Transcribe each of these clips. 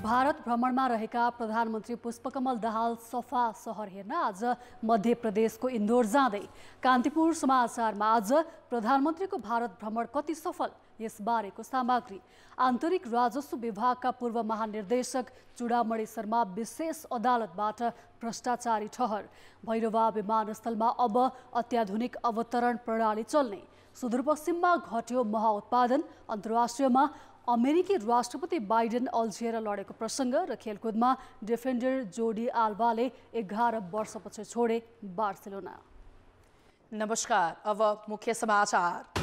भारत भ्रमणमा रहेका प्रधानमन्त्री पुष्पकमल दाहाल सफा सहर हेर्न आज मध्य प्रदेशको इन्दौर जाँदै कान्तिपुर समाचारमा आज प्रधानमन्त्रीको भारत भ्रमण कति सफल यसबारेको सामग्री। आन्तरिक राजस्व विभागका पूर्व महानिर्देशक चुडामणि शर्मा विशेष अदालतबाट भ्रष्टाचारी ठहर। भैरवा विमानस्थलमा अब अत्याधुनिक अवतरण प्रणाली चल्ने। सुदूरपश्चिममा घट्यो मह उत्पादन। अन्तर्राष्ट्रियमा अमेरिकी राष्ट्रपति बाइडेन अल्झिएर लडेको प्रसङ्ग र खेलकुदमा डिफेन्डर जोडी आल्भाले 11 वर्षपछि छोडे बार्सिलोना। नमस्कार, अब मुख्य समाचार।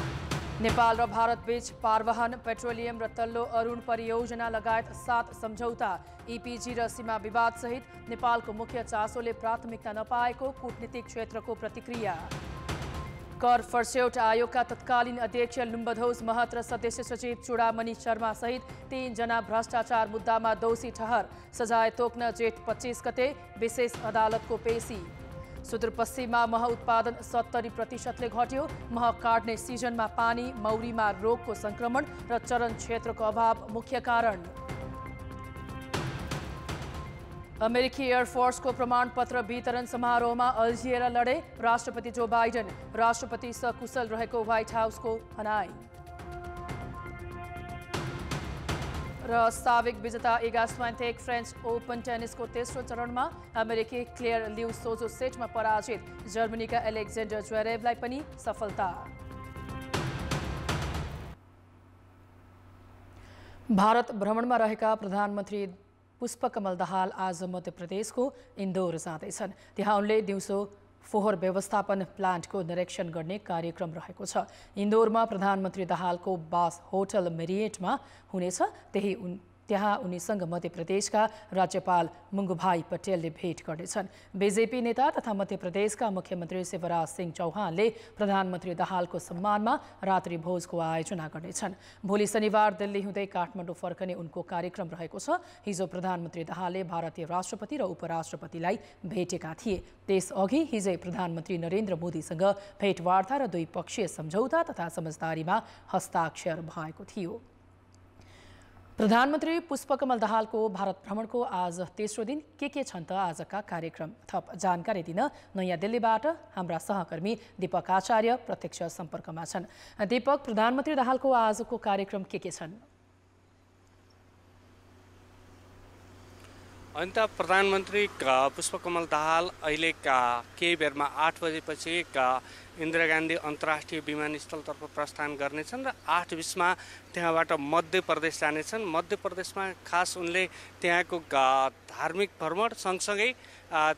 नेपाल र भारत बीच पारवहन, पेट्रोलियम र तल्लो अरुण परियोजना लगायत 7 सम्झौता। इपिजी र सीमा विवाद सहित नेपालको मुख्य चासोले प्राथमिकता नपाएको कूटनीतिक क्षेत्रको प्रतिक्रिया। कर फर्स्यौट आयोगका तत्कालीन अध्यक्ष लुम्बधोज महत र सदस्य सचिव चुडामणि शर्मा सहित 3 जना भ्रष्टाचार मुद्दामा दोषी ठहर। सजाय तोक्न जेठ 25 गते विशेष अदालतको पेशी। सुदूरपश्चिममा मह उत्पादन 70% घट्यो। मह काट्ने सिजनमा पानी, मौरीमा रोगको संक्रमण र चरण क्षेत्रको अभाव मुख्य कारण। अमेरिकी एयरफोर्सको प्रमाणपत्र वितरण समारोहमा अल्झिएर लडे राष्ट्रपति जो बाइडेन। राष्ट्रपति सकुशल रहेको व्हाइट हाउसको भनाई। र साबिक विजेता इगा स्वान्तेक फ्रेन्च ओपन टेनिसको तेस्रो चरणमा अमेरिकी क्लेयर ल्यू सोजो सेटमा पराजित। जर्मनीका एलेक्जेन्डर ज्वेरेभलाई पनि सफलता। भारत भ्रमणमा रहेका प्रधानमन्त्री पुष्पकमल दाहाल आज मध्य प्रदेशको इन्दौर जाँदैछन्। त्यहाँ उनले दिउँसो फोहोर व्यवस्थापन प्लान्टको निरीक्षण गर्ने कार्यक्रम रहेको छ। इन्दौरमा प्रधानमन्त्री दाहालको बास होटल मेरिएटमा हुनेछ। त्यहाँ उनीसँग मध्य प्रदेशका राज्यपाल मुङ्गुभाई पटेलले भेट गर्नेछन्। बीजेपी नेता तथा मध्य प्रदेशका मुख्यमन्त्री शिवराज सिंह चौहानले प्रधानमन्त्री दाहालको सम्मानमा रात्रि भोजको आयोजना गर्नेछन्। भोलि शनिबार दिल्ली हुँदै काठमाडौँ फर्कने उनको कार्यक्रम रहेको छ। हिजो प्रधानमन्त्री दाहालले भारतीय राष्ट्रपति र उपराष्ट्रपतिलाई भेटेका थिए। त्यसअघि हिजै प्रधानमन्त्री नरेन्द्र मोदीसँग भेटवार्ता र द्विपक्षीय सम्झौता तथा समझदारीमा हस्ताक्षर भएको थियो। प्रधानमन्त्री पुष्पकमल दाहालको भारत भ्रमणको आज तेस्रो दिन के छन् त आजका कार्यक्रम। थप जानकारी दिन नयाँ दिल्लीबाट हाम्रा सहकर्मी दीपक आचार्य प्रत्यक्ष सम्पर्कमा छन्। दीपक, प्रधानमन्त्री दाहालको आजको कार्यक्रम के छन्? अन्त प्रधानमन्त्री पुष्पकमल दाहाल अहिले केही बेरमा 8 बजेपछि इन्दिरा गान्धी अन्तर्राष्ट्रिय विमानस्थलतर्फ प्रस्थान गर्नेछन् र 8:20मा त्यहाँबाट मध्य प्रदेश जानेछन्। मध्य प्रदेशमा खास उनले त्यहाँको धार्मिक भ्रमण सँगसँगै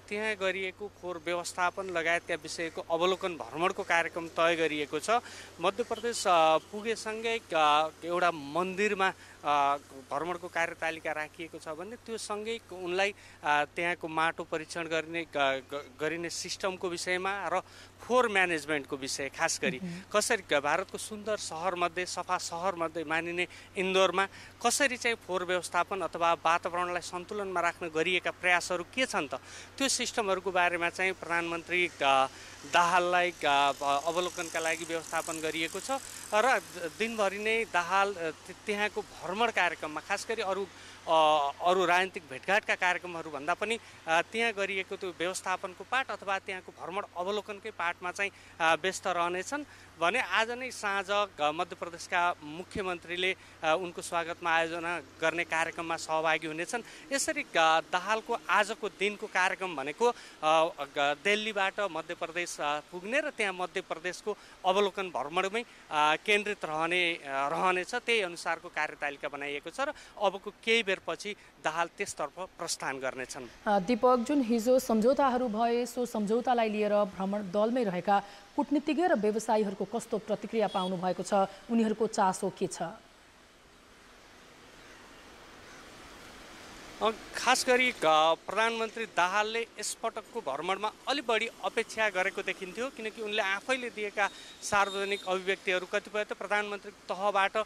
त्यहाँ गरिएको फोहोर व्यवस्थापन लगायतका विषयको अवलोकन भ्रमणको कार्यक्रम तय गरिएको छ। मध्य प्रदेश पुगेसँगै एउटा मन्दिरमा भ्रमणको कार्यतालिका राखिएको छ भने त्यो सँगै उनलाई त्यहाँको माटो परीक्षण गरिने सिस्टमको विषयमा र फोहोर म्यानेजमेन्टको विषय खास गरी कसरी भारतको सुन्दर सहरमध्ये सफा सहरमध्ये मानिने इन्दौरमा कसरी चाहिँ फोहोर व्यवस्थापन अथवा वातावरणलाई सन्तुलनमा राख्न गरिएका प्रयासहरू के छन् त त्यो सिस्टमहरूको बारेमा चाहिँ प्रधानमन्त्री दाहाललाई अवलोकनका लागि व्यवस्थापन गरिएको छ र दिनभरि नै दाहाल त्यहाँको भ्रमण कार्यक्रममा खास गरी अरू राजनीतिक भेटघाटका कार्यक्रमहरू भन्दा पनि त्यहाँ गरिएको त्यो व्यवस्थापनको पाठ अथवा त्यहाँको भ्रमण अवलोकनकै पाठमा चाहिँ व्यस्त रहनेछन् भने आज नै साँझ मध्य प्रदेशका मुख्यमन्त्रीले उनको स्वागतमा आयोजना गर्ने कार्यक्रममा सहभागी हुनेछन्। यसरी दाहालको आजको दिनको कार्यक्रम भनेको दिल्लीबाट मध्य प्रदेश पुग्ने र त्यहाँ मध्य प्रदेशको अवलोकन भ्रमणमै केन्द्रित रहनेछ। त्यही अनुसारको कार्यतालिका बनाइएको छ र अबको केही बेरपछि दाहाल त्यसतर्फ प्रस्थान गर्नेछन्। दीपक, जुन हिजो सम्झौताहरू भए सो सम्झौतालाई लिएर भ्रमण दलमै रहेका कूटनीतिज्ञ र व्यवसायीहरूको कस्तो प्रतिक्रिया पाउनु भएको छ? उनीहरूको चासो के छ? खास गरी प्रधानमन्त्री दाहालले यसपटकको भ्रमणमा अलि बढी अपेक्षा गरेको देखिन्थ्यो, किनकि उनले आफैले दिएका सार्वजनिक अभिव्यक्तिहरू कतिपय त प्रधानमन्त्री तहबाट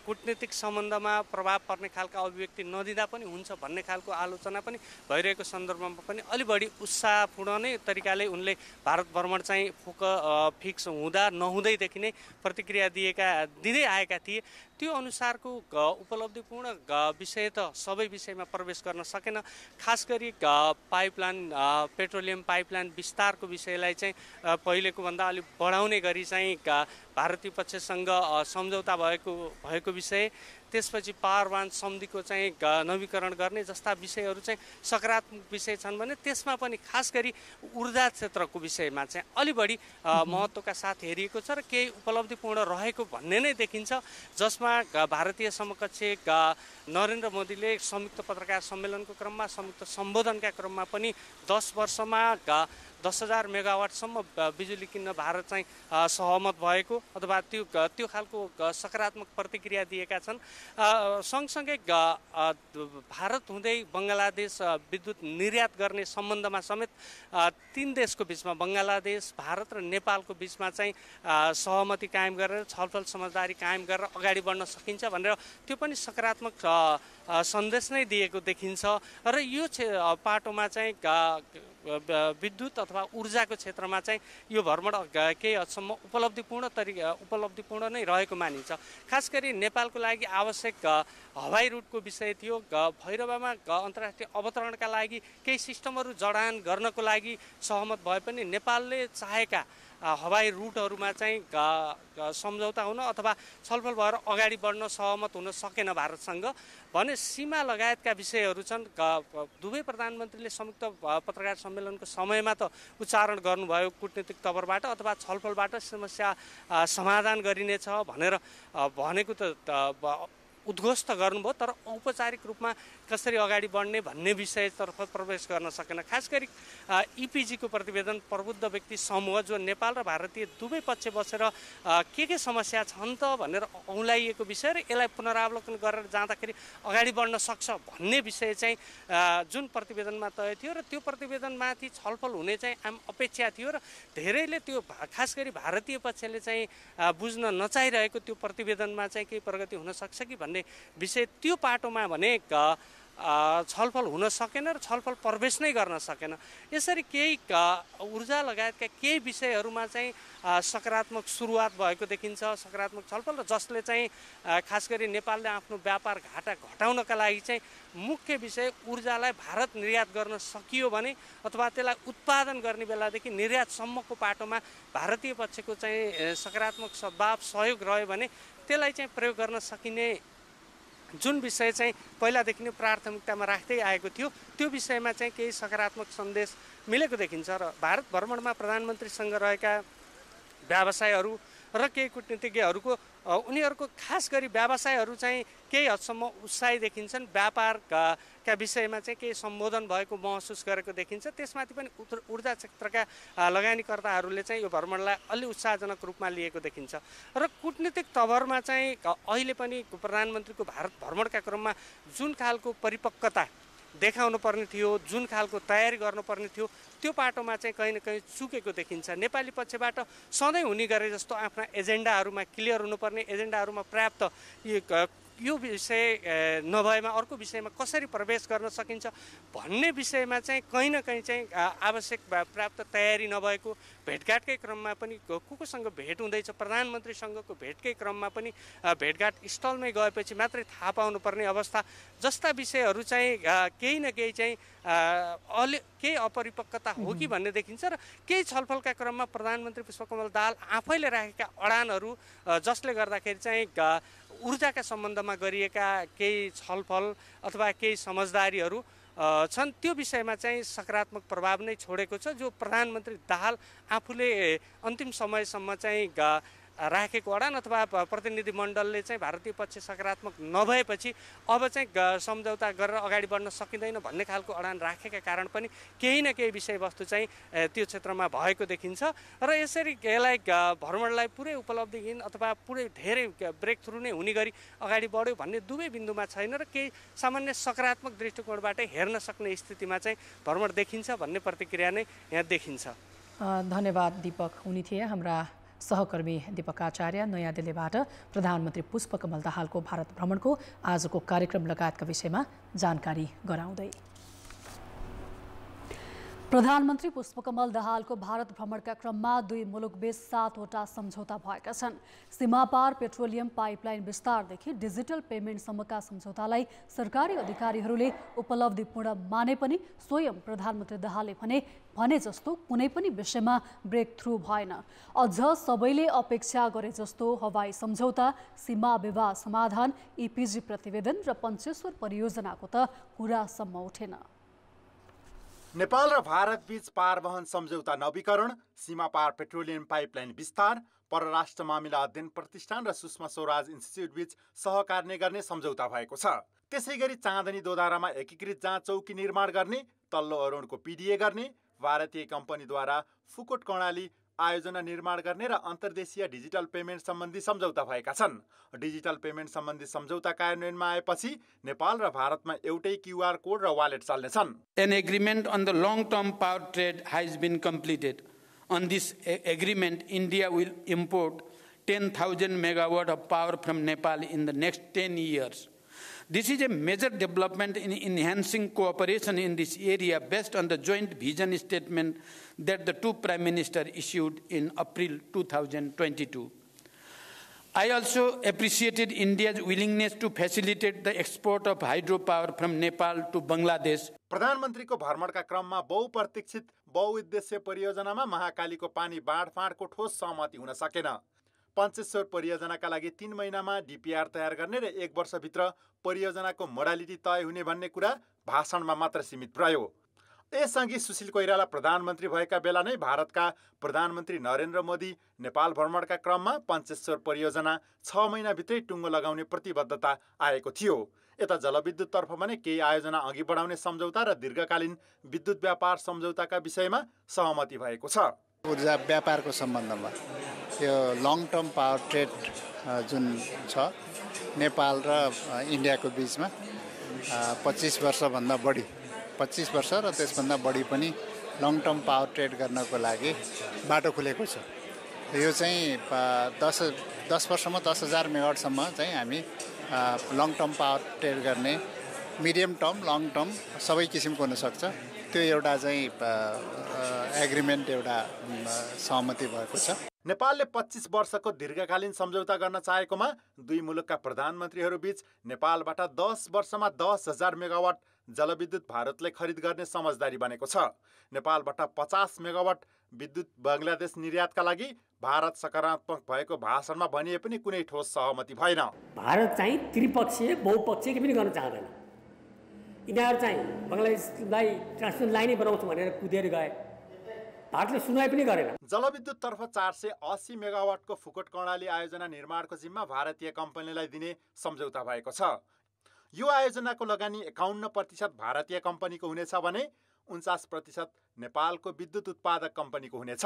कूटनीतिक सम्बन्धमा प्रभाव पर्ने खालका अभिव्यक्ति नदिँदा पनि हुन्छ भन्ने खालको आलोचना पनि भइरहेको सन्दर्भमा पनि अलि बढी उत्साहपूर्ण नै तरिकाले उनले भारत भ्रमण चाहिँ फिक्स हुँदा नहुँदैदेखि नै प्रतिक्रिया दिँदै आएका थिए। त्यो अनुसारको उपलब्धिपूर्ण विषय त सबै विषयमा प्रवेश गर्न सकेन। खास गरी पाइपलाइन पेट्रोलियम पाइपलाइन विस्तारको विषयलाई चाहिँ पहिलेको भन्दा अलि बढाउने गरी चाहिँ भारतीय पक्षसँग सम्झौता भएको विषय, त्यसपछि पावर बाँध सन्धिको चाहिँ नवीकरण गर्ने जस्ता विषयहरू चाहिँ सकारात्मक विषय छन् भने त्यसमा पनि खास गरी ऊर्जा क्षेत्रको विषयमा चाहिँ अलि बढी महत्त्वका साथ हेरिएको छ र केही उपलब्धिपूर्ण रहेको भन्ने नै देखिन्छ, जसमा भारतीय समकक्ष नरेन्द्र मोदीले संयुक्त पत्रकार सम्मेलनको क्रममा संयुक्त सम्बोधनका क्रममा पनि 10 वर्षमा 10,000 मेगावाटसम्म बिजुली किन्न भारत चाहिँ सहमत भएको अथवा त्यो खालको सकारात्मक प्रतिक्रिया दिएका छन्। सँगसँगै भारत हुँदै बङ्गलादेश विद्युत निर्यात गर्ने सम्बन्धमा समेत 3 देशको बिचमा बङ्गलादेश, भारत र नेपालको बिचमा चाहिँ सहमति कायम गरेर छलफल समझदारी कायम गरेर अगाडि बढ्न सकिन्छ भनेर त्यो पनि सकारात्मक सन्देश नै दिएको देखिन्छ। र यो पाटोमा चाहिँ विद्युत अथवा ऊर्जाको क्षेत्रमा चाहिँ यो भ्रमण केही हदसम्म उपलब्धिपूर्ण नै रहेको मानिन्छ। खास गरी नेपालको लागि आवश्यक हवाई रुटको विषय थियो। भैरवामा अन्तर्राष्ट्रिय अवतरणका लागि केही सिस्टमहरू जडान गर्नको लागि सहमत भए पनि नेपालले चाहेका हवाई रुटहरूमा चाहिँ सम्झौता हुन अथवा छलफल भएर अगाडि बढ्न सहमत हुन सकेन भारतसँग भने सीमा लगायतका विषयहरू छन्। दुवै प्रधानमन्त्रीले संयुक्त पत्रकार सम्मेलनको समयमा त उच्चारण गर्नुभयो कूटनीतिक तवरबाट अथवा छलफलबाट समस्या समाधान गरिनेछ भनेर भनेको त उद्घोष त गर्नुभयो, तर औपचारिक रूपमा कसरी अगाडि बढ्ने भन्ने विषयतर्फ प्रवेश गर्न सकेन। खास गरी इपिजीको प्रतिवेदन प्रबुद्ध व्यक्ति समूह जो नेपाल र भारतीय दुवै पक्ष बसेर के समस्या छन् त भनेर औँलाइएको विषय र यसलाई पुनरावलोकन गरेर जाँदाखेरि अगाडि बढ्न सक्छ भन्ने विषय चाहिँ जुन प्रतिवेदनमा तय थियो र त्यो प्रतिवेदनमाथि छलफल हुने चाहिँ अपेक्षा थियो र धेरैले त्यो खास गरी भारतीय पक्षले चाहिँ बुझ्न नचाहिरहेको त्यो प्रतिवेदनमा चाहिँ केही प्रगति हुन सक्छ कि भन्ने विषय त्यो पाटोमा भने छलफल हुन सकेन र छलफल प्रवेश नै गर्न सकेन। यसरी केही ऊर्जा लगायतका केही विषयहरूमा चाहिँ सकारात्मक सुरुवात भएको देखिन्छ, सकारात्मक छलफल र जसले चाहिँ खास गरी नेपालले आफ्नो व्यापार घाटा घटाउनका लागि चाहिँ मुख्य विषय ऊर्जालाई भारत निर्यात गर्न सकियो भने अथवा त्यसलाई उत्पादन गर्ने बेलादेखि निर्यातसम्मको पाटोमा भारतीय पक्षको चाहिँ सकारात्मक सद्भाव सहयोग रह्यो भने त्यसलाई चाहिँ प्रयोग गर्न सकिने जुन विषय चाहिँ पहिलादेखि नै प्राथमिकतामा राख्दै आएको थियो त्यो विषयमा चाहिँ केही सकारात्मक सन्देश मिलेको देखिन्छ। र भारत भ्रमणमा प्रधानमन्त्रीसँग रहेका व्यवसायहरू र केही कूटनीतिज्ञहरूको उनीहरूको खास गरी व्यवसायहरू चाहिँ केही हदसम्म उत्साही देखिन्छन्। व्यापारका विषयमा चाहिँ केही सम्बोधन भएको महसुस गरेको देखिन्छ। त्यसमाथि पनि ऊर्जा क्षेत्रका लगानीकर्ताहरूले चाहिँ यो भ्रमणलाई अलि उत्साहजनक रूपमा लिएको देखिन्छ। र कूटनीतिक तवरमा चाहिँ अहिले पनि प्रधानमन्त्रीको भारत भ्रमणका क्रममा जुन खालको परिपक्वता देखाउनु पर्ने थियो, जुन खालको तयारी गर्नुपर्ने थियो त्यो पाटोमा चाहिँ कहीँ न कहीँ चुकेको देखिन्छ। नेपाली पक्षबाट सधैँ हुने गरे जस्तो आफ्ना एजेन्डाहरूमा क्लियर हुनुपर्ने एजेन्डाहरूमा पर्याप्त यो विषय नभएमा अर्को विषयमा कसरी प्रवेश गर्न सकिन्छ भन्ने विषयमा चाहिँ कहीँ न कहीँ चाहिँ आवश्यक पर्याप्त तयारी नभएको, भेटघाटकै क्रममा पनि कोसँग भेट हुँदैछ प्रधानमन्त्रीसँगको भेटकै क्रममा पनि भेटघाट स्थलमै गएपछि मात्रै थाहा पाउनुपर्ने अवस्था जस्ता विषयहरू चाहिँ केही न केही चाहिँ केही अपरिपक्वता हो कि भन्ने देखिन्छ। र केही छलफलका क्रममा प्रधानमन्त्री पुष्पकमल दाहाल आफैले राखेका अडानहरू जसले गर्दाखेरि चाहिँ ऊर्जाका सम्बन्धमा गरिएका केही छलफल अथवा केही समझदारीहरू छन् त्यो विषयमा चाहिँ सकारात्मक प्रभाव नै छोडेको छ, जो प्रधानमन्त्री दाहाल आफूले अन्तिम समयसम्म चाहिँ राखेको अडान अथवा प्रतिनिधिमण्डलले चाहिँ भारतीय पक्ष सकारात्मक नभएपछि अब चाहिँ सम्झौता गरेर अगाडि बढ्न सकिँदैन भन्ने खालको अडान राखेका कारण पनि केही न केही विषयवस्तु चाहिँ त्यो क्षेत्रमा भएको देखिन्छ र यसरी यसलाई भ्रमणलाई पुरै उपलब्धिहीन अथवा पुरै धेरै ब्रेक थ्रु नै हुने गरी अगाडि बढ्यो भन्ने दुवै बिन्दुमा छैन र केही सामान्य सकारात्मक दृष्टिकोणबाट हेर्न सक्ने स्थितिमा चाहिँ भ्रमण देखिन्छ भन्ने प्रतिक्रिया नै यहाँ देखिन्छ। धन्यवाद दीपक। हुने थिए हाम्रा सहकर्मी दीपक आचार्य नयाँ दिल्लीबाट प्रधानमन्त्री पुष्पकमल दाहालको भारत भ्रमणको आजको कार्यक्रम लगायतका विषयमा जानकारी गराउँदै। प्रधानमन्त्री पुष्पकमल दाहालको भारत भ्रमणका क्रममा दुई मुलुकबीच 7वटा सम्झौता भएका छन्। सीमापार पेट्रोलियम पाइपलाइन विस्तारदेखि डिजिटल पेमेन्टसम्मका सम्झौतालाई सरकारी अधिकारीहरूले उपलब्धिपूर्ण माने पनि स्वयं प्रधानमन्त्री दाहालले भने जस्तो कुनै पनि विषयमा ब्रेक थ्रु भएन। अझ सबैले अपेक्षा गरे जस्तो हवाई सम्झौता, सीमा विवाद समाधान, इपिजी प्रतिवेदन र पञ्चेश्वर परियोजनाको त कुरासम्म उठेन। नेपाल र भारत बीच पारवहन सम्झौता नवीकरण, सीमा पार पेट्रोलियम पाइपलाइन विस्तार, परराष्ट्र मामिला अध्ययन प्रतिष्ठान र सुषमा स्वराज इन्स्टिच्युट बीच सहकार्य गर्ने सम्झौता भएको छ। त्यसैगरी चाँदनी दोधारामा एकीकृत जाँच चौकी निर्माण गर्ने, तल्लो अरुणको पिडिए गर्ने, भारतीय कम्पनीद्वारा फुकोट कर्णाली आयोजना निर्माण गर्ने र अन्तर्देशीय डिजिटल पेमेन्ट सम्बन्धी सम्झौता भएका छन्। डिजिटल पेमेन्ट सम्बन्धी सम्झौता कार्यान्वयनमा आएपछि नेपाल र भारतमा एउटै क्यूआर कोड र wallet चल्नेछन्। An agreement on the long-term power trade has been completed. On this agreement, India will import 10,000 megawatt of power from Nepal in the next 10 years. This is a major development in enhancing cooperation in this area based on the joint vision statement that the two Prime Ministers issued in April 2022. I also appreciated India's willingness to facilitate the export of hydropower from Nepal to Bangladesh. प्रधानमन्त्रीको भ्रमणका क्रममा बहुप्रतीक्षित बहुउद्देश्य परियोजनामा महाकालीको पानी बाँडफाँडको ठोस सहमति हुन सकेन। पञ्चेश्वर परियोजनाका लागि 3 महिनामा डीपीआर तयार गर्ने र 1 वर्षभित्र परियोजनाको मोडालिटी तय हुने भन्ने कुरा भाषणमा मात्र सीमित रह्यो। यसअघि सुशील कोइराला प्रधानमन्त्री भएका बेला नै भारतका प्रधानमन्त्री नरेन्द्र मोदी नेपाल भ्रमणका क्रममा पञ्चेश्वर परियोजना 6 महिनाभित्रै टुङ्गो लगाउने प्रतिबद्धता आएको थियो। यता जलविद्युततर्फ भने केही आयोजना अघि बढाउने सम्झौता र दीर्घकालीन विद्युत व्यापार सम्झौताका विषयमा सहमति भएको छ। ऊर्जा व्यापारको सम्बन्धमा यो लङ टर्म पावर ट्रेड जुन छ नेपाल र इन्डियाको बिचमा 25 वर्षभन्दा बढी 25 वर्ष र त्यसभन्दा बढी पनि लङ टर्म पावर ट्रेड गर्नको लागि बाटो खुलेको छ। यो चाहिँ 10 वर्षमा 10,000 मेगावाटसम्म चाहिँ हामी लङ टर्म पावर ट्रेड गर्ने, मिडियम टर्म लङ टर्म सबै किसिमको हुनसक्छ। त्यो एउटा चाहिँ एग्रिमेन्ट एउटा सहमति भएको छ। नेपालले 25 वर्षको दीर्घकालीन सम्झौता गर्न चाहेकोमा दुई मुलुकका प्रधानमन्त्रीहरू बीच नेपालबाट 10 वर्षमा 10,000 मेगावाट जलविद्युत भारतले खरिद गर्ने समझदारी बनेको छ। नेपालबाट 50 मेगावाट विद्युत बङ्गलादेश निर्यातका लागि भारत सकारात्मक भएको भाषणमा भनिए पनि कुनै ठोस सहमति भएन। भारत चाहिँ त्रिपक्षीय बहुपक्षीय पनि गर्न चाहँदैन। यिनीहरू चाहिँ बङ्गलादेशलाई ट्रान्समिसन लाइनै बनाउँछु भनेर कुदेर गए, भारतले सुनवाई पनि गरेन। जलविद्युत तर्फ 480 मेगावाटको फुकोट कर्णाली आयोजना निर्माणको जिम्मा भारतीय कम्पनीलाई दिने सम्झौता भएको छ। यो आयोजनाको लगानी 51% भारतीय कम्पनीको हुनेछ भने 49% नेपालको विद्युत उत्पादक कम्पनीको हुनेछ।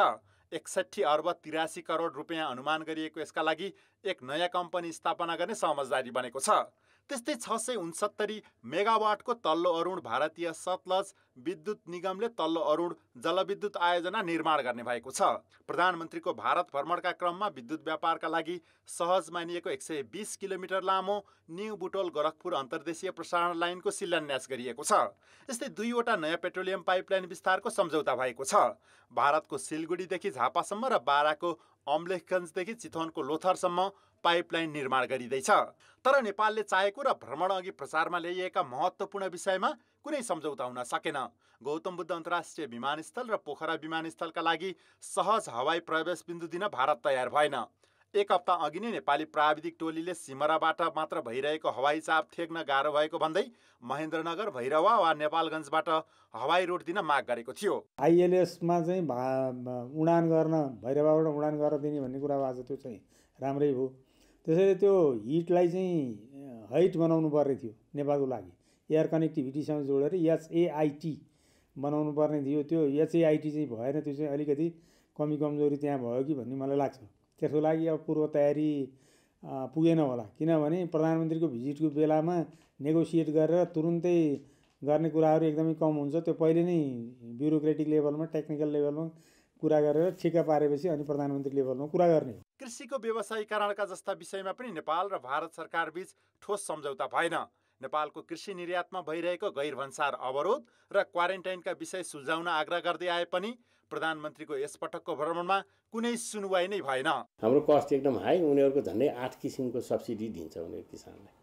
61 अर्ब 83 करोड रुपियाँ अनुमान गरिएको यसका लागि एक नयाँ कम्पनी स्थापना गर्ने समझदारी बनेको छ। त्यस्तै 669 मेगावाटको तल्लो अरुण भारतीय सतलज विद्युत निगमले तल्लो अरुण जलविद्युत आयोजना निर्माण गर्ने भएको छ। प्रधानमन्त्रीको भारत भ्रमणका क्रममा विद्युत व्यापारका लागि सहज मानिएको 120 किलोमिटर लामो न्यू बुटोल गोरखपुर अन्तर्देशीय प्रसारण लाइनको शिलान्यास गरिएको छ। यस्तै 2वटा नयाँ पेट्रोलियम पाइपलाइन विस्तारको सम्झौता भएको छ। भारतको सिलगढीदेखि झापासम्म र बाराको अम्लेखगञ्जदेखि चितवनको लोथरसम्म पाइपलाइन निर्माण गरिँदैछ। तर नेपालले चाहेको र भ्रमण अघि प्रचारमा ल्याइएका महत्त्वपूर्ण विषयमा कुनै सम्झौता हुन सकेन। गौतम बुद्ध अन्तर्राष्ट्रिय विमानस्थल र पोखरा विमानस्थलका लागि सहज हवाई प्रवेश बिन्दु दिन भारत तयार भएन। एक हप्ता अघि नै नेपाली प्राविधिक टोलीले सिमराबाट मात्र भइरहेको हवाई चाप थेक्न गाह्रो भएको भन्दै महेन्द्रनगर, भैरवा वा नेपालगञ्जबाट हवाई रोड दिन माग गरेको थियो। आइएलएसमा चाहिँ उडान गर्न भैरवाबाट उडान गरेर दिने भन्ने कुरा आज त्यो चाहिँ राम्रै भयो। त्यसैले त्यो हिटलाई चाहिँ हाइट बनाउनु पर्ने थियो नेपालको लागि, एयर कनेक्टिभिटीसँग जोडेर HAIT बनाउनु पर्ने थियो। त्यो HAIT चाहिँ भएन, त्यो चाहिँ अलिकति कमी कमजोरी त्यहाँ भयो कि भन्ने मलाई लाग्छ। त्यसको लागि अब पूर्व तयारी पुगेन होला, किनभने प्रधानमन्त्रीको भिजिटको बेलामा नेगोसिएट गरेर तुरुन्तै गर्ने कुराहरू एकदमै कम हुन्छ। त्यो पहिले नै ब्युरोक्रेटिक लेभलमा, टेक्निकल लेभलमा कुरा गरेर ठिक्का पारेपछि अनि प्रधानमन्त्री लेभलमा कुरा गर्ने हो। कृषिको व्यवसायीकरणका जस्ता विषयमा पनि नेपाल र भारत सरकार बीच ठोस सम्झौता भएन। नेपालको कृषि निर्यातमा भइरहेको गैरभन्सार अवरोध र क्वारेन्टाइनका विषय सुल्झाउन आग्रह गर्दै आए पनि प्रधानमन्त्रीको यसपटकको भ्रमणमा कुनै सुनवाई नै भएन। हाम्रो कस्ट एकदम हाई, उनीहरूको झन्डै 8 किसिमको सब्सिडी दिन्छ उनीहरू किसानलाई,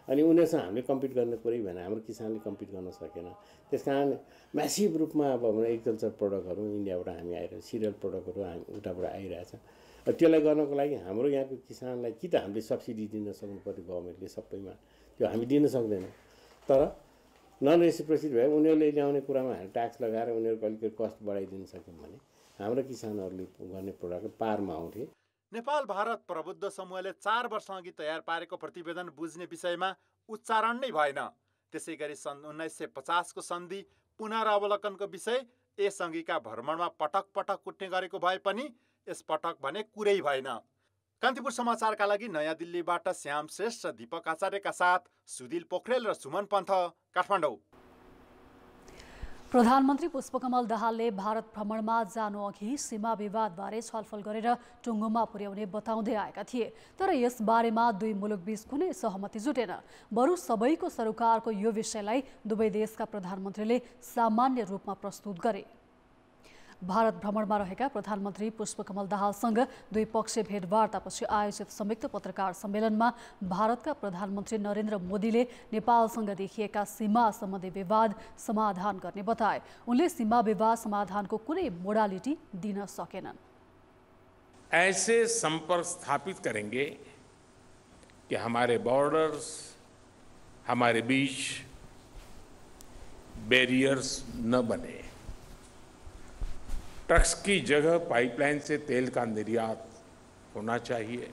अनि उनीहरूसँग हामीले कम्पिट गर्ने कुरै भएन। हाम्रो किसानले कम्पिट गर्न सकेन। त्यसकारण म्यासिभ रूपमा अब हाम्रो एग्रिकल्चर प्रडक्टहरू इन्डियाबाट हामी आइरहेको, सिरियल प्रडक्टहरू हामी उताबाट आइरहेछ। त्यसलाई गर्नको लागि हाम्रो यहाँको किसानलाई कि त हामीले सब्सिडी दिन सक्नु पर्यो गभर्मेन्टले सबैमा, त्यो हामी दिन सक्दैनौँ। तर नन रेसिप्रोसिट भए उनीहरूले ल्याउने कुरामा हामी ट्याक्स लगाएर उनीहरूको अलिकति कस्ट बढाइदिन सक्यौँ भने हाम्रो किसानहरूले गर्ने प्रडक्ट पारमा आउँथे। नेपाल भारत प्रबुद्ध समूहले 4 वर्ष अघि तयार पारेको प्रतिवेदन बुझ्ने विषयमा उच्चारण नै भएन। त्यसै गरी सन् 1950 को सन्धि पुनरावलोकनको विषय यसअघिका भ्रमणमा पटक पटक उठ्ने गरेको भए पनि यसपटक भने कुरै भएन। कान्तिपुर समाचारका लागि नयाँ दिल्लीबाट श्याम श्रेष्ठ र दीपक आचार्यका साथ सुदिल पोखरेल र सुमन पन्थ, काठमाडौँ। प्रधानमन्त्री पुष्पकमल दाहालले भारत भ्रमणमा जानु अघि सीमा विवादबारे छलफल गरेर टुङ्गोमा पुर्याउने बताउँदै आएका थिए। तर यसबारेमा दुई मुलुकबीच कुनै सहमति जुटेन। बरु सबैको सरोकारको यो विषयलाई दुवै देशका प्रधानमन्त्रीले सामान्य रूपमा प्रस्तुत गरे। भारत भ्रमणमा रहेका प्रधानमन्त्री पुष्पकमल दाहालसँग द्विपक्षीय भेटवार्तापछि आयोजित संयुक्त पत्रकार सम्मेलनमा भारतका प्रधानमन्त्री नरेन्द्र मोदीले नेपालसँग देखिएका सीमा सम्बन्धी विवाद समाधान गर्ने बताए। उनले सीमा विवाद समाधानको कुनै मोडालिटी दिन सकेनन्। ऐसे संपर्क स्थापित करेंगे कि हमारे बॉर्डर्स, हमारे बीच बैरियर्स न बने। ट्रक्स की जगह पाइपलाइन से तेल का निर्यात होना चाहिए।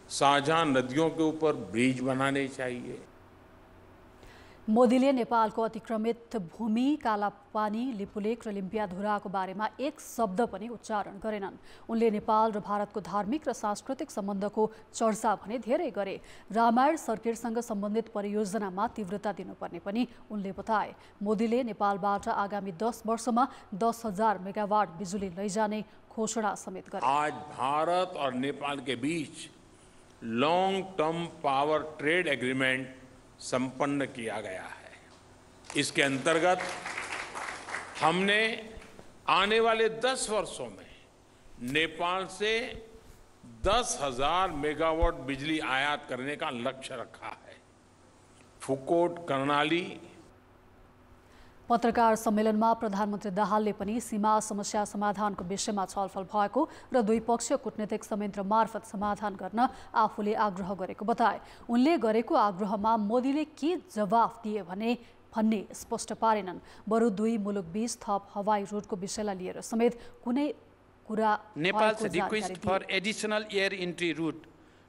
साझा नदियों के ऊपर ब्रिज बनाने चाहिए। मोदीले नेपालको अतिक्रमित भूमि, कालापानी, लिपुलेक र लिम्पियाधुराको बारेमा एक शब्द पनि उच्चारण गरेनन्। उनले नेपाल र भारतको धार्मिक र सांस्कृतिक सम्बन्धको चर्चा भने धेरै गरे। रामायण सर्किटसँग सम्बन्धित परियोजनामा तीव्रता दिनुपर्ने पनि उनले बताए। मोदीले नेपालबाट आगामी 10 वर्षमा 10,000 मेगावाट बिजुली लैजाने घोषणा समेत गरे। आज भारत और नेपाल के बीच long term power trade agreement संपन्न किया गया है। इसके अंतर्गत हमने आने वाले 10 वर्षों में नेपाल से 10,000 मेगावाट बिजली आयात करने का लक्ष्य रखा है। फुकोट, कर्णाली। पत्रकार सम्मेलनमा प्रधानमन्त्री दाहालले पनि सीमा समस्या समाधानको विषयमा छलफल भएको र द्विपक्षीय कूटनीतिक संयन्त्र मार्फत समाधान गर्न आफूले आग्रह गरेको बताए। उनले गरेको आग्रहमा मोदीले के जवाफ दिए भन्ने स्पष्ट पारेनन्। बरु दुई मुलुकबीच थप हवाई रूटको विषयलाई लिएर समेत कुनै कुरा Nepal's request for additional air entry route.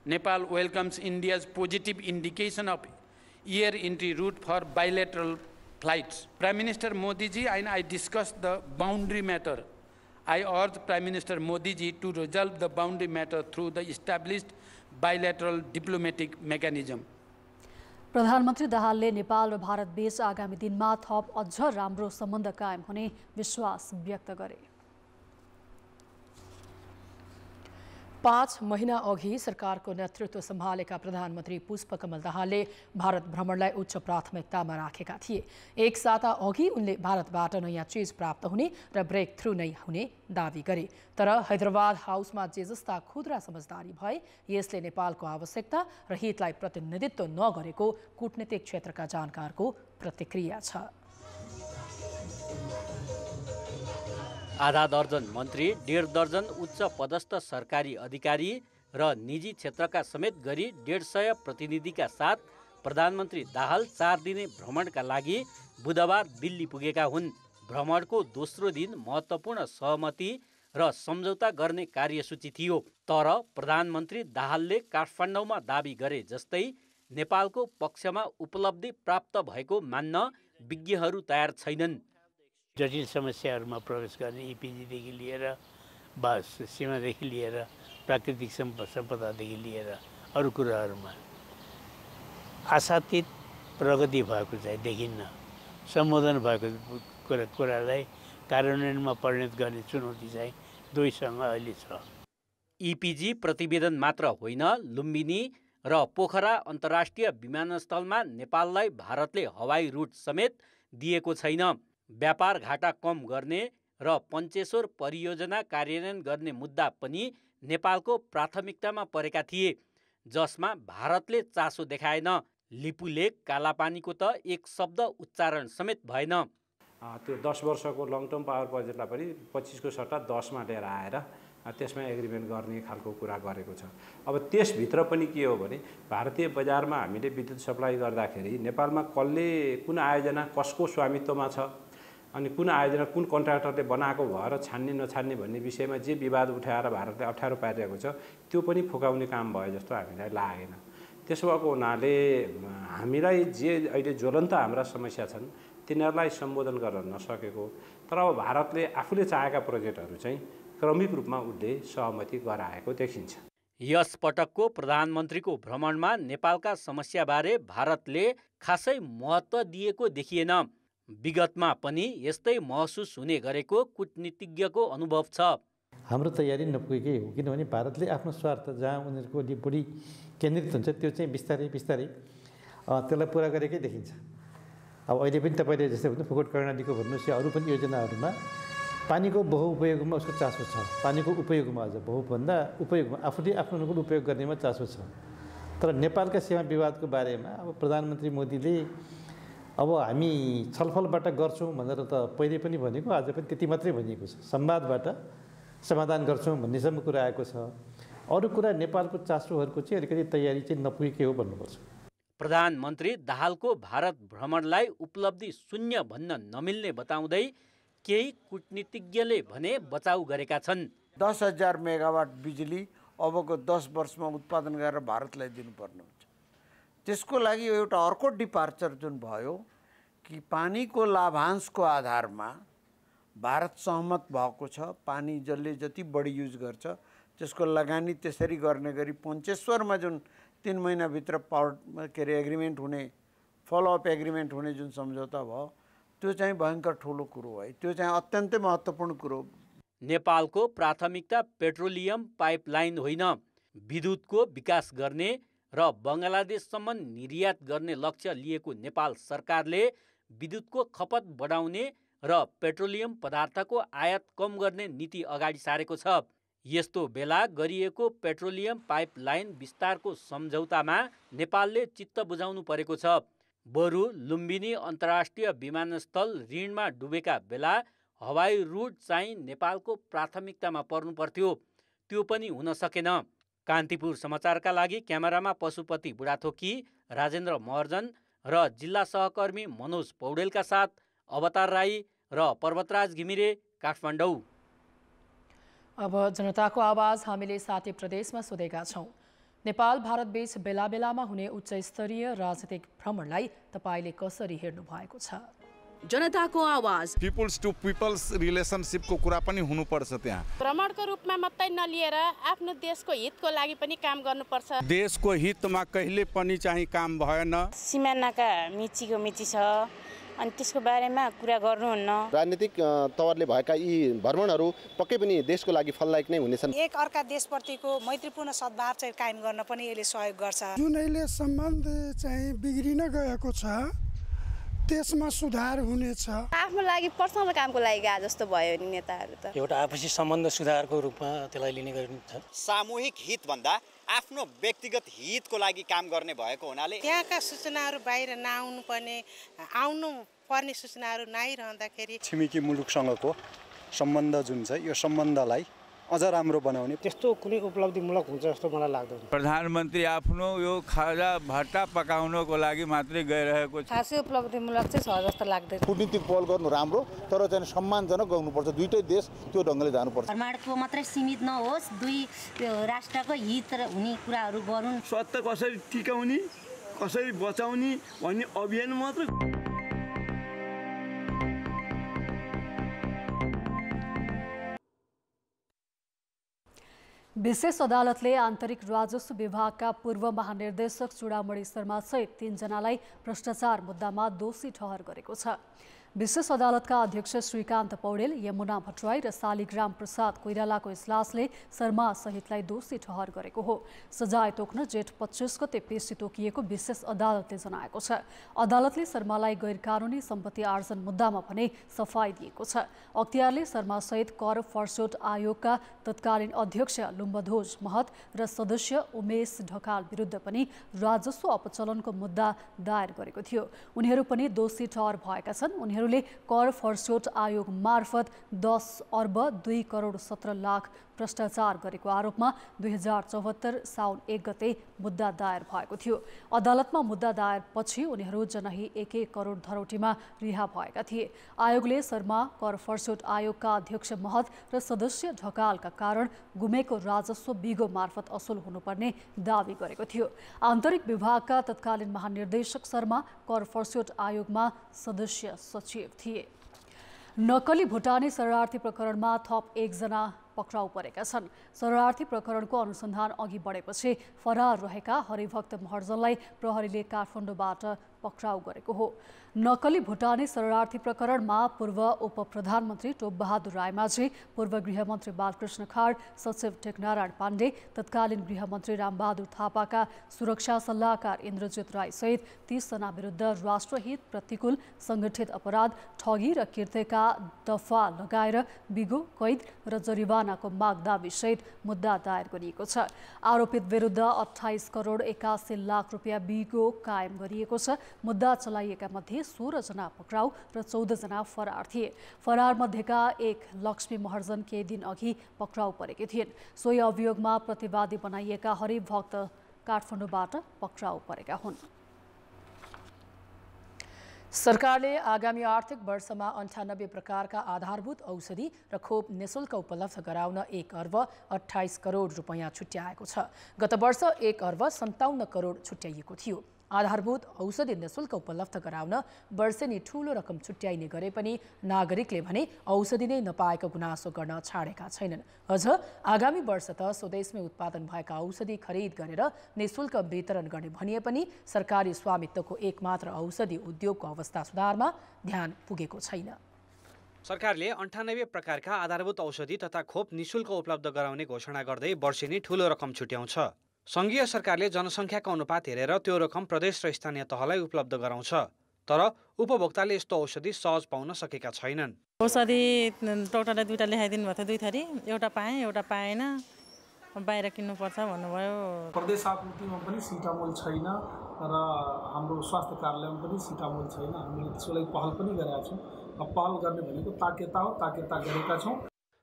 Nepal welcomes India's positive indication of air entry route for bilateral flights. Prime Minister Modi ji and I discussed the boundary matter. I urge Prime Minister Modi ji to resolve the boundary matter through the established bilateral diplomatic mechanism. प्रधानमन्त्री दाहालले नेपाल र भारत बीच आगामी दिनमा थप अझ राम्रो सम्बन्ध कायम हुने विश्वास व्यक्त गरे। 5 महिना अघि सरकारको नेतृत्व सम्हालेका प्रधानमन्त्री पुष्पकमल दाहालले भारत भ्रमणलाई उच्च प्राथमिकतामा राखेका थिए। एक साता अघि उनले भारतबाट नयाँ चीज प्राप्त हुने र ब्रेक थ्रु नै हुने दावी गरे। तर हैदराबाद हाउसमा जे जस्ता खुद्रा समझदारी भए यसले नेपालको आवश्यकता र हितलाई प्रतिनिधित्व नगरेको कूटनीतिक क्षेत्रका जानकारको प्रतिक्रिया छ। आधा दर्जन मन्त्री, 1.5 दर्जन उच्च पदस्थ सरकारी अधिकारी र निजी क्षेत्रका समेत गरी 150 प्रतिनिधिका साथ प्रधानमन्त्री दाहाल 4 दिने भ्रमणका लागि बुधबार दिल्ली पुगेका हुन्। भ्रमणको दोस्रो दिन महत्त्वपूर्ण सहमति र सम्झौता गर्ने कार्यसूची थियो। तर प्रधानमन्त्री दाहालले काठमाडौँमा दाबी गरे जस्तै नेपालको पक्षमा उपलब्धि प्राप्त भएको मान्न विज्ञहरू तयार छैनन्। जटिल समस्याहरूमा प्रवेश गर्ने इपिजीदेखि लिएर सीमादेखि लिएर प्राकृतिक सम्पदादेखि लिएर अरू कुराहरूमा आशातीत प्रगति भएको चाहिँ देखिन्न। सम्बोधन भएको कुरालाई कार्यान्वयनमा परिणत गर्ने चुनौती चाहिँ दुईसँग अहिले छ। इपिजी प्रतिवेदन मात्र होइन, लुम्बिनी र पोखरा अन्तर्राष्ट्रिय विमानस्थलमा नेपाललाई भारतले हवाई रुट समेत दिएको छैन। व्यापार घाटा कम गर्ने र पञ्चेश्वर परियोजना कार्यान्वयन गर्ने मुद्दा पनि नेपालको प्राथमिकतामा परेका थिए, जसमा भारतले चासो देखाएन। लिपुलेक कालापानीको त एक शब्द उच्चारण समेत भएन। त्यो 10 वर्षको लङ टर्म पावर प्रोजेक्टलाई पनि 25 को सट्टा 10 मा लिएर आएर त्यसमा एग्रिमेन्ट गर्ने खालको कुरा गरेको छ। अब त्यसभित्र पनि के हो भने भारतीय बजारमा हामीले विद्युत सप्लाई गर्दाखेरि नेपालमा कसले कुन आयोजना कसको स्वामित्वमा छ अनि कुन आयोजना कुन कन्ट्र्याक्टरले बनाएको भएर छान्ने नछान्ने भन्ने विषयमा जे विवाद उठाएर भारतले अप्ठ्यारो पारिरहेको छ त्यो पनि फुकाउने काम भयो जस्तो हामीलाई लागेन। त्यसो भएको हुनाले हामीलाई जे अहिले ज्वलन्त हाम्रा समस्या छन् तिनीहरूलाई सम्बोधन गर्न नसकेको, तर अब भारतले आफूले चाहेका प्रोजेक्टहरू चाहिँ क्रमिक रूपमा उसले सहमति गराएको देखिन्छ। यस पटकको प्रधानमन्त्रीको भ्रमणमा नेपालका समस्याबारे भारतले खासै महत्त्व दिएको देखिएन। विगतमा पनि यस्तै महसुस हुने गरेको कूटनीतिज्ञको अनुभव छ। हाम्रो तयारी नपुगेकै हो, किनभने भारतले आफ्नो स्वार्थ जहाँ उनीहरूको अलि बढी केन्द्रित हुन्छ त्यो चाहिँ बिस्तारै बिस्तारै त्यसलाई पुरा गरेकै देखिन्छ। अब अहिले पनि तपाईँले जस्तै भन्नु फुकोट कर्णालीको भन्नुहोस् या अरू पनि योजनाहरूमा पानीको बहुउपयोगमा उसको चासो छ। पानीको उपयोगमा अझ बहुभन्दा उपयोगमा आफूले आफ्नो अनुकूल उपयोग गर्नेमा चासो छ। तर नेपालका सीमा विवादको बारेमा अब प्रधानमन्त्री मोदीले अब हामी छलफलबाट गर्छौँ भनेर त पहिले पनि भनेको, आज पनि त्यति मात्रै भनिएको छ। संवादबाट समाधान गर्छौँ भन्नेसम्म कुरा आएको छ। अरू कुरा नेपालको चासोहरूको चाहिँ अलिकति तयारी चाहिँ नपुगेकै हो भन्नुपर्छ। प्रधानमन्त्री दाहालको भारत भ्रमणलाई उपलब्धि शून्य भन्न नमिल्ने बताउँदै केही कूटनीतिज्ञले भने बचाउ गरेका छन्। 10,000 मेगावाट बिजुली अबको 10 वर्षमा उत्पादन गरेर भारतलाई दिनुपर्ने हुन्छ। त्यसको लागि एउटा अर्को डिपार्चर जुन भयो कि पानीको लाभांशको आधारमा भारत सहमत भएको छ। पानी जसले जति बढी युज गर्छ त्यसको लगानी त्यसरी गर्ने गरी पञ्चेश्वरमा जुन 3 महिनाभित्र पावर एग्रिमेन्ट हुने फलोअप एग्रिमेन्ट हुने जुन सम्झौता भयो त्यो चाहिँ भयङ्कर ठुलो कुरो हो। त्यो चाहिँ अत्यन्तै महत्त्वपूर्ण कुरो। नेपालको प्राथमिकता पेट्रोलियम पाइपलाइन होइन, विद्युतको विकास गर्ने र बङ्गलादेशसम्म निर्यात गर्ने लक्ष्य लिएको नेपाल सरकारले विद्युतको खपत बढाउने र पेट्रोलियम पदार्थको आयात कम गर्ने नीति अगाडि सारेको छ। यस्तो बेला गरिएको पेट्रोलियम पाइपलाइन विस्तारको सम्झौतामा नेपालले चित्त बुझाउनु परेको छ। बरु लुम्बिनी अन्तर्राष्ट्रिय विमानस्थल ऋणमा डुबेका बेला हवाई रुट चाहिँ नेपालको प्राथमिकतामा पर्नु पर्थ्यो, त्यो पनि हुन सकेन। कान्तिपुर समाचारका लागि क्यामेरामा पशुपति बुढाथोकी, राजेन्द्र महर्जन र जिल्ला सहकर्मी मनोज पौडेलका साथ अवतार राई र पर्वतराज घिमिरे, काठमाडौँ। अब जनताको आवाज हामीले साथै प्रदेशमा सोधेका छौँ। नेपाल भारत बीच बेला बेलामा हुने उच्च स्तरीय राजनीतिक भ्रमणलाई तपाईँले कसरी हेर्नु भएको छ? जनताको आवाज पिपल्स टु पिपल्स रिलेसनसिपको कुरा पनि हुनुपर्छ। त्यहाँ भ्रमणको रूपमा मात्रै नलिएर आफ्नो देशको हितको लागि पनि काम गर्नुपर्छ। देशको हितमा कहिले पनि चाहिँ काम भएन। सिमानाका मिची छ अनि त्यसको बारेमा कुरा गर्नुहुन्न। राजनीतिक तवरले भएका यी भ्रमणहरू पक्कै पनि देशको लागि फलदायक नै हुनेछन्। एक अर्का देशप्रतिको मैत्रीपूर्ण सद्भाव चाहिँ कायम गर्न पनि यसले सहयोग गर्छ। जुन अहिले सम्बन्ध चाहिँ बिग्रिन गएको छ त्यसमा सुधार हुनेछ। आफ्नो लागि पर्सनल कामको लागि गए जस्तो भयो नि नेताहरू त। एउटा आपसी सम्बन्ध सुधारको रूपमा त्यसलाई लिने गरिन्छ। सामूहिक हित भन्दा आफ्नो व्यक्तिगत हितको लागि काम गर्ने भएको हुनाले त्यहाँका सूचनाहरू बाहिर नआउनु पर्ने, आउनु पर्ने सूचनाहरू नआइरहँदाखेरि छिमेकी मुलुकसँगको सम्बन्ध जुन छ यो सम्बन्धलाई अझ राम्रो बनाउने त्यस्तो कुनै उपलब्धिमूलक हुन्छ जस्तो मलाई लाग्दैन। प्रधानमन्त्री आफ्नो यो खाजा भट्टा पकाउनको लागि मात्रै गइरहेको छ। खासै उपलब्धिमूलक चाहिँ छ जस्तो लाग्दैन। कूटनीतिक पहल गर्नु राम्रो, तर चाहिँ सम्मानजनक गर्नुपर्छ। दुईटै देश त्यो ढङ्गले जानुपर्छ। निर्माणको मात्रै सीमित नहोस्, दुई राष्ट्रको हित हुने कुराहरू गरून्। स्वतः कसरी टिकाउने, कसरी बचाउने भन्ने अभियान मात्र। विशेष अदालतले आन्तरिक राजस्व विभागका पूर्व महानिर्देशक चूडामणि शर्मा सहित 3 जनालाई भ्रष्टाचार मुद्दामा दोषी ठहर गरेको छ। विशेष अदालतका अध्यक्ष श्रीकान्त पौडेल, यमुना भट्टराई र शालिग्राम प्रसाद कोइरालाको इजलासले शर्मा सहितलाई दोषी ठहर गरेको हो। सजाय तोक्न जेठ 25 गते पेशी तोकिएको विशेष अदालतले जनाएको छ। अदालतले शर्मालाई गैर कानुनी सम्पत्ति आर्जन मुद्दामा भने सफाई दिएको छ। अख्तियारले शर्मा सहित कर फर्सोट आयोगका तत्कालीन अध्यक्ष लुम्बध्वज महत र सदस्य उमेश ढकाल विरुद्ध पनि राजस्व अपचलनको मुद्दा दायर गरेको थियो। उनीहरू पनि दोषी ठहर भएका छन्। उनीहरूले कर फर्सोट आयोग मार्फत 10 अर्ब 2 करोड 17 लाख भ्रष्टाचार गरेको आरोपमा 2074 साउन 1 गते मुद्दा दायर भएको थियो। अदालतमा मुद्दा दायर पछि उनीहरू जनही 1 करोड धरौटीमा रिहा भएका थिए। आयोगले शर्मा, कर फर्सोट आयोगका अध्यक्ष महत र सदस्य ढकालका कारण गुमेको राजस्व बिगो मार्फत असुल हुनुपर्ने दावी गरेको थियो। आन्तरिक विभागका तत्कालीन महानिर्देशक शर्मा कर फर्सोट आयोगमा सदस्य सचिव थिए। नक्कली भुटानी शरणार्थी प्रकरणमा थप 1 जना पक्राउ परेका छन्। शरणार्थी प्रकरणको अनुसन्धान अघि बढेपछि फरार रहेका हरिभक्त महर्जनलाई प्रहरीले काठमाडौँबाट पक्राउ गरेको हो। नक्कली भुटानी शरणार्थी प्रकरणमा पूर्व उपप्रधानमन्त्री टोपबहादुर रायमाझी, पूर्व गृहमन्त्री बालकृष्ण खाड, सचिव टेकनारायण पाण्डे, तत्कालीन गृहमन्त्री रामबहादुर थापाका सुरक्षा सल्लाहकार इन्द्रजित राई सहित 30 जना विरुद्ध राष्ट्रहित प्रतिकूल संगठित अपराध, ठगी र कृत्यका दफा लगाएर बिगो, कैद र जरिवानाको मागदाबी सहित मुद्दा दायर गरिएको छ। आरोपित विरुद्ध 28 करोड 81 लाख रुपियाँ बिगो कायम गरिएको छ। मुद्दा चलाइएका मध्ये 16 जना पक्राउ र 14 जना फरार थिए। फरार मध्येका एक लक्ष्मी महर्जन केही दिन अघि पक्राउ परेकी थिइन्। सोही अभियोगमा प्रतिवादी बनाइएका हरिभक्त काठमाडौँबाट पक्राउ परेका हुन्। सरकारले आगामी आर्थिक वर्षमा 98 प्रकारका आधारभूत औषधि र खोप निशुल्क उपलब्ध गराउन 1 अर्ब 28 करोड रुपैयाँ छुट्याएको छ। गत वर्ष 1 अर्ब 57 करोड छुट्याइएको थियो। आधारभूत औषधि निशुल्क उपलब्ध गराउन वर्षेनी ठूलो रकम छुट्याइने गरे पनि नागरिकले भने औषधि नै नपाएको गुनासो गर्न छाडेका छैनन्। अझ आगामी वर्ष त स्वदेशमै उत्पादन भएका औषधि खरिद गरेर निशुल्क वितरण गर्ने भनिए पनि सरकारी स्वामित्वको एकमात्र औषधि उद्योगको अवस्था सुधारमा ध्यान पुगेको छैन। सरकारले 98 प्रकारका आधारभूत औषधि तथा खोप निशुल्क उपलब्ध गराउने घोषणा गर्दै वर्षेनी ठूलो रकम छुट्याउँछ। संघीय सरकारले जनसङ्ख्याको अनुपात हेरेर त्यो रकम प्रदेश र स्थानीय तहलाई उपलब्ध गराउँछ। तर उपभोक्ताले यस्तो औषधि सहज पाउन सकेका छैनन्। औषधि डक्टरले 2टा लेखाइदिनु भएको थियो, 2 थरी, एउटा पाएँ एउटा पाएन, बाहिर किन्नुपर्छ भन्नुभयो। प्रदेश आपूर्तिमा पनि सिटामोल छैन र हाम्रो स्वास्थ्य कार्यालयमा पनि सिटामोल छैन। हामीले त्यसको लागि पहल पनि गरेका छौँ। पहल गर्ने भनेको ताकेता हो, ताकेता गरेका छौँ।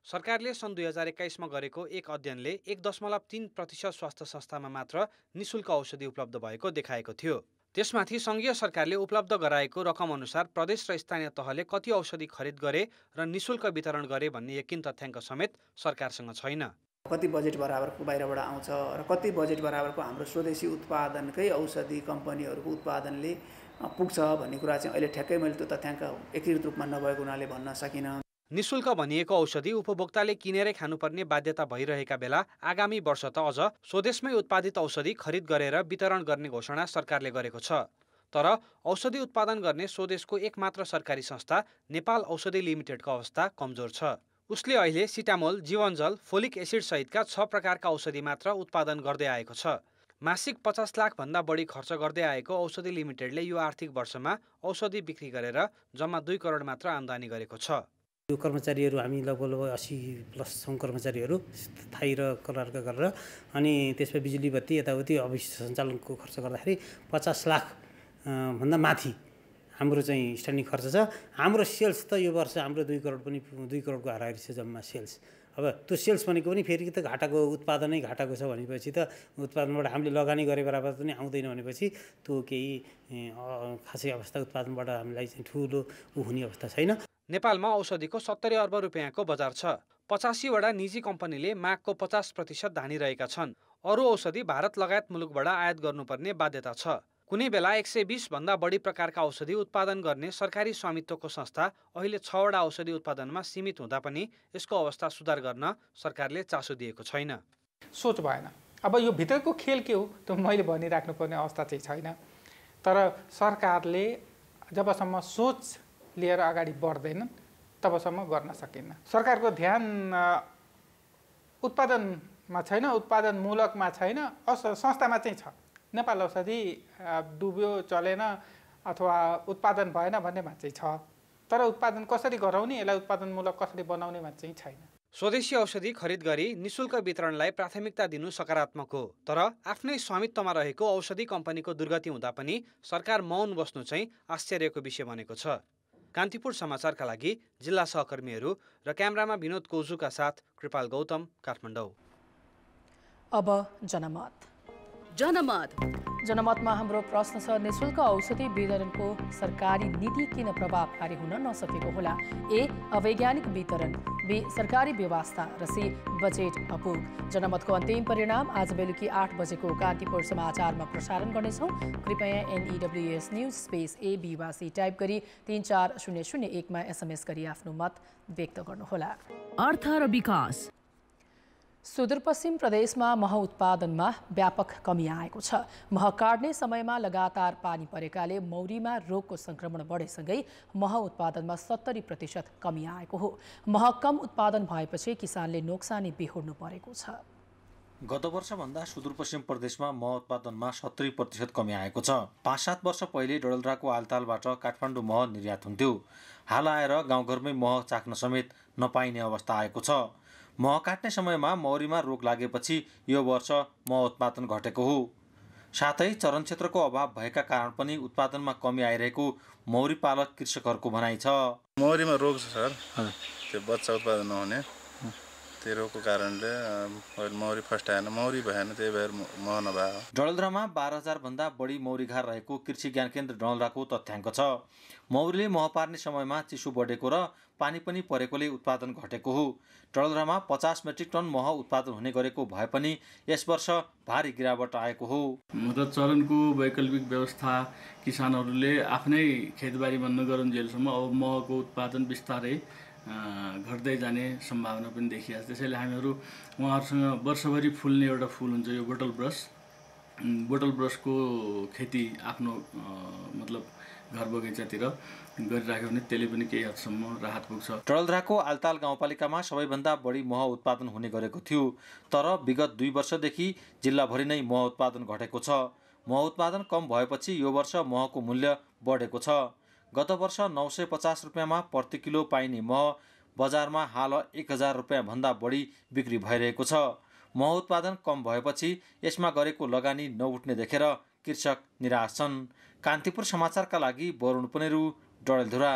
सरकारले सन् 2021 मा गरेको एक अध्ययनले 1.3% स्वास्थ्य संस्थामा मात्र निशुल्क औषधि उपलब्ध भएको देखाएको थियो। त्यसमाथि संघीय सरकारले उपलब्ध गराएको रकम अनुसार प्रदेश र स्थानीय तहले कति औषधि खरिद गरे र निशुल्क वितरण गरे भन्ने यकिन तथ्याङ्क समेत सरकारसँग छैन। कति बजेट बराबरको बाहिरबाट आउँछ र कति बजेट बराबरको हाम्रो स्वदेशी उत्पादनकै औषधि कम्पनीहरूको उत्पादनले पुग्छ भन्ने कुरा चाहिँ अहिले ठ्याक्कै मैले त्यो तथ्याङ्क एकीकृत रूपमा नभएको हुनाले भन्न सकिनँ। निशुल्क भनिएको औषधि उपभोक्ताले किनेरै खानुपर्ने बाध्यता भइरहेका बेला आगामी वर्ष त अझ स्वदेशमै उत्पादित औषधि खरिद गरेर वितरण गर्ने घोषणा सरकारले गरेको छ। तर औषधि उत्पादन गर्ने स्वदेशको एकमात्र सरकारी संस्था नेपाल औषधि लिमिटेडको अवस्था कमजोर छ। उसले अहिले सिटामोल, जीवनजल, फोलिक एसिड सहितका 6 प्रकारका औषधि मात्र उत्पादन गर्दै आएको छ। मासिक 50 लाख भन्दा बढी खर्च गर्दै आएको औषधि लिमिटेडले यो आर्थिक वर्षमा औषधि बिक्री गरेर जम्मा 2 करोड मात्र आम्दानी गरेको छ। यो कर्मचारीहरू हामी लगभग 80+ छौँ कर्मचारीहरू स्थायी र करारका गरेर, अनि त्यसमा बिजुली बत्ती यताउति अफिस सञ्चालनको खर्च गर्दाखेरि 50 लाख भन्दा माथि हाम्रो चाहिँ स्ट्यान्डिङ खर्च छ। हाम्रो सेल्स त यो वर्ष हाम्रो 2 करोड पनि 2 करोडको हाराहारी छ जम्मा सेल्स। अब त्यो सेल्स भनेको पनि फेरि त घाटाको उत्पादनै घाटाको छ भनेपछि त उत्पादनबाट हामीले लगानी गरे बराबर पनि आउँदैन भनेपछि त्यो केही खासै अवस्था उत्पादनबाट हामीलाई चाहिँ ठुलो हुने अवस्था छैन। नेपालमा औषधिको 70 अर्ब रुपियाँको बजार छ। 85वटा निजी कम्पनीले मागको 50% धानिरहेका छन्। अरू औषधि भारत लगायत मुलुकबाट आयात गर्नुपर्ने बाध्यता छ। कुनै बेला 120 भन्दा बढी प्रकारका औषधि उत्पादन गर्ने सरकारी स्वामित्वको संस्था अहिले 6वटा औषधि उत्पादनमा सीमित हुँदा पनि यसको अवस्था सुधार गर्न सरकारले चासो दिएको छैन। सोच भएन। अब यो भित्रको खेल के हो त्यो मैले भनिराख्नुपर्ने अवस्था चाहिँ छैन। तर सरकारले जबसम्म सोच लिएर अगाडि बढ्दैनन् तबसम्म गर्न सकिन्न। सरकारको ध्यान उत्पादनमा छैन, उत्पादनमूलकमा छैन, संस्थामा चाहिँ छ। नेपाल औषधि डुब्यो, चलेन अथवा उत्पादन भएन भन्नेमा चाहिँ छ, तर उत्पादन कसरी गराउने, यसलाई उत्पादनमूलक कसरी बनाउनेमा चाहिँ छैन। स्वदेशी औषधि खरिद गरी निशुल्क वितरणलाई प्राथमिकता दिनु सकारात्मक हो, तर आफ्नै स्वामित्वमा रहेको औषधि कम्पनीको दुर्गति हुँदा पनि सरकार मौन बस्नु चाहिँ आश्चर्यको विषय बनेको छ। कान्तिपुर समाचारका लागि जिल्ला सहकर्मीहरू र क्यामेरामा विनोद कोजुका साथ कृपाल गौतम, काठमाडौँ। अब जनमतमा हाम्रो प्रश्न छ, निशुल्क औषधि वितरणको सरकारी नीति किन प्रभावकारी हुन नसकेको होला? ए, अवैज्ञानिक वितरण, बी, सरकारी व्यवस्था र सी, बजेट अपुग। जनमतको अन्तिम परिणाम आज बेलुकी 8 बजेको कान्तिपुर समाचारमा प्रसारण गर्नेछौँ। कृपया NEWS न्युज स्पेस AB वा सी टाइप गरी 34001 मा SMS गरी आफ्नो मत व्यक्त गर्नुहोला। अर्थ र विकास। सुदूरपश्चिम प्रदेशमा मह उत्पादनमा व्यापक कमी आएको छ। मह काट्ने समयमा लगातार पानी परेकाले मौरीमा रोगको संक्रमण बढेसँगै मह उत्पादनमा 70% कमी आएको हो। मह कम उत्पादन भएपछि किसानले नोक्सानी बेहोर्नु परेको छ। गत वर्षभन्दा सुदूरपश्चिम प्रदेशमा मह उत्पादनमा 70% कमी आएको छ। 5-7 वर्ष पहिले डडेलधुराको आलतालबाट काठमाडौँ मह निर्यात हुन्थ्यो। हाल आएर गाउँघरमै मह चाख्न समेत नपाइने अवस्था आएको छ। मह काट्ने समयमा मौरीमा रोग लागेपछि यो वर्ष मह उत्पादन घटेको हो। साथै चरण क्षेत्रको अभाव भएका कारण पनि उत्पादनमा कमी आइरहेको मौरी पालक कृषकहरूको भनाइ छ। मौरीमा रोग छ सर, त्यो बच्चा उत्पादन नहुने, त्यो रोगको कारणले मौरी फस्टाएन, मौरी भएन, त्यही भएर मह नभयो। डडेलधुरामा 12,000 भन्दा बढी मौरीघार रहेको कृषि ज्ञान केन्द्र डडेलधुराको तथ्याङ्क छ। मौरीले मह पार्ने समयमा चिसो बढेको र पानी पनि परेकोले उत्पादन घटेको हो। डडेलधुरामा 50 मेट्रिक टन मह उत्पादन हुने गरेको भए पनि यस वर्ष भारी गिरावट आएको हो। मतलब चरणको वैकल्पिक व्यवस्था किसानहरूले आफ्नै खेतबारीमा नगरुन्जेलसम्म अब महको उत्पादन बिस्तारै घट्दै जाने सम्भावना पनि देखिएको छ। त्यसैले हामीहरू उहाँहरूसँग वर्षभरि फुल्ने एउटा फुल हुन्छ यो बोटल ब्रसको खेती आफ्नो मतलब घर बगैँचातिर गरिराख्यो भने त्यसले पनि केही हदसम्म राहत पुग्छ। डडेलधुराको आलताल गाउँपालिकामा सबैभन्दा बढी मह उत्पादन हुने गरेको थियो, तर विगत 2 वर्षदेखि जिल्लाभरि नै मह उत्पादन घटेको छ। मह उत्पादन कम भएपछि यो वर्ष महको मूल्य बढेको छ। गत वर्ष 950 रुपियाँमा प्रति किलो पाइने मह बजारमा हाल 1000 रुपियाँ भन्दा बढी बिक्री भइरहेको छ। मह उत्पादन कम भएपछि यसमा गरेको लगानी नउठ्ने देखेर कृषक निराश छन्। कान्तिपुर समाचारका लागि वरुण पनेरू, डडेलधुरा।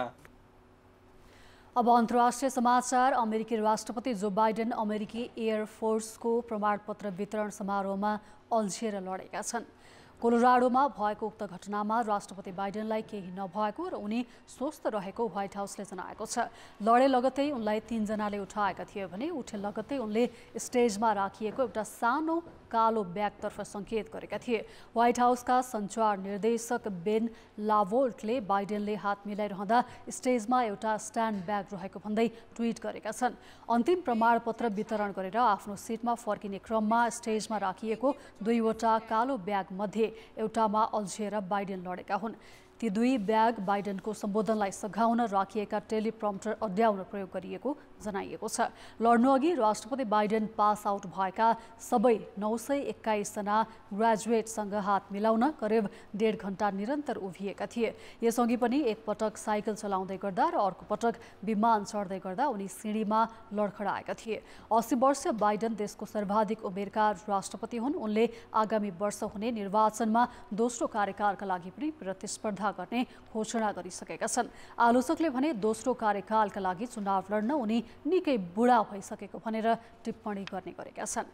अब अन्तर्राष्ट्रिय समाचार। अमेरिकी राष्ट्रपति जो बाइडेन अमेरिकी एयरफोर्सको प्रमाणपत्र वितरण समारोहमा अल्झिएर लडेका छन्। कोलोराडोमा भएको उक्त घटनामा राष्ट्रपति बाइडेनलाई केही नभएको र उनी स्वस्थ रहेको व्हाइट हाउसले जनाएको छ। लडे लगत्तै उनलाई 3 जनाले उठाएका थिए भने उठे लगत्तै उनले स्टेजमा राखिएको एउटा सानो कालो ब्यागतर्फ सङ्केत गरेका थिए। व्हाइट हाउसका सञ्चार निर्देशक बेन लाभोल्टले बाइडेनले हात मिलाइरहँदा स्टेजमा एउटा स्ट्यान्ड ब्याग रहेको भन्दै ट्विट गरेका छन्। अन्तिम प्रमाणपत्र वितरण गरेर आफ्नो सिटमा फर्किने क्रममा स्टेजमा राखिएको 2वटा कालो ब्याग मध्ये एउटामा अल्झिएर बाइडेन लडेका हुन्। ती 2 ब्याग बाइडेनको सम्बोधनलाई सघाउन राखिएका टेलिप्रम्प्टर अड्याउन प्रयोग गरिएको जनाइएको छ। लड्नुअघि राष्ट्रपति बाइडेन पास आउट भएका सबै 921 जना ग्रेजुएटसँग हात मिलाउन करिब 1.5 घण्टा निरन्तर उभिएका थिए। यसअघि पनि एक पटक साइकल चलाउँदै गर्दा र अर्को पटक विमान चढ्दै गर्दा उनी सिँढीमा लडखडाएका थिए। 80 वर्षीय बाइडेन देशको सर्वाधिक उमेरका राष्ट्रपति हुन्। उनले आगामी वर्ष हुने निर्वाचनमा दोस्रो कार्यकालका लागि पनि प्रतिस्पर्धा पुरा गर्ने घोषणा गरिसकेका छन्। आलोचकले भने दोस्रो कार्यकालका लागि चुनाव लड्न उनी निकै बुढा भइसकेको भनेर टिप्पणी गर्ने गरेका छन्।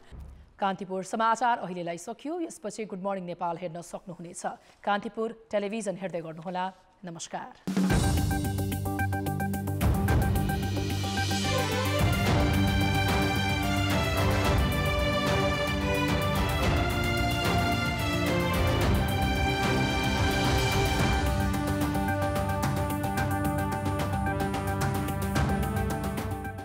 कान्तिपुर समाचार अहिलेलाई सकियो। यसपछि गुड मर्निङ नेपाल हेर्न सक्नुहुनेछ। कान्तिपुर टेलिभिजन हेर्दै गर्नुहोला। नमस्कार।